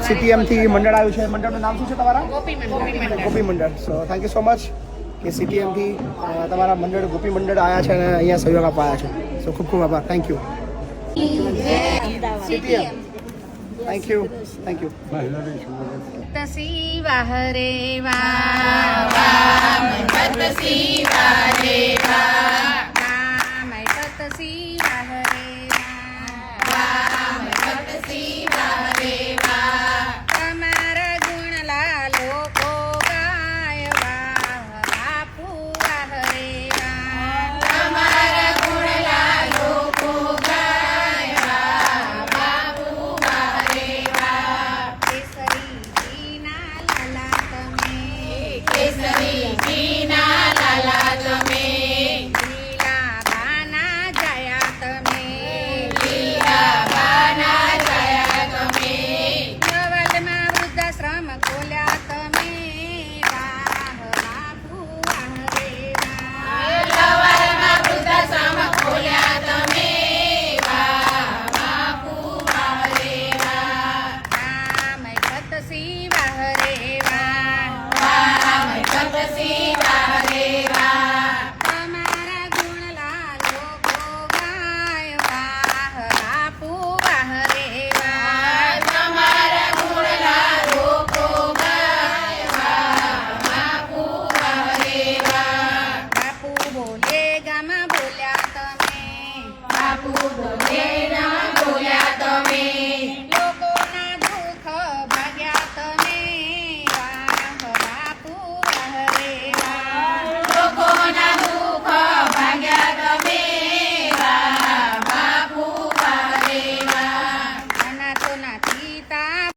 સીટીએમથી મંડળ આવ્યું છે. મંડળનું નામ શું છે તમારા? ગોપી મંડળ. So thank you so much કે સીટીએમથી તમારા મંડળ ગોપી મંડળ આવ્યા છે અને અહીંયા સહયોગ આપવા આવ્યા છે. સો ખૂબ ખૂબ આભાર. Thank you. સીટીએમ થેન્ક યુ. Thank you. તસી વાહરે વા વા મંગત સી વારે વા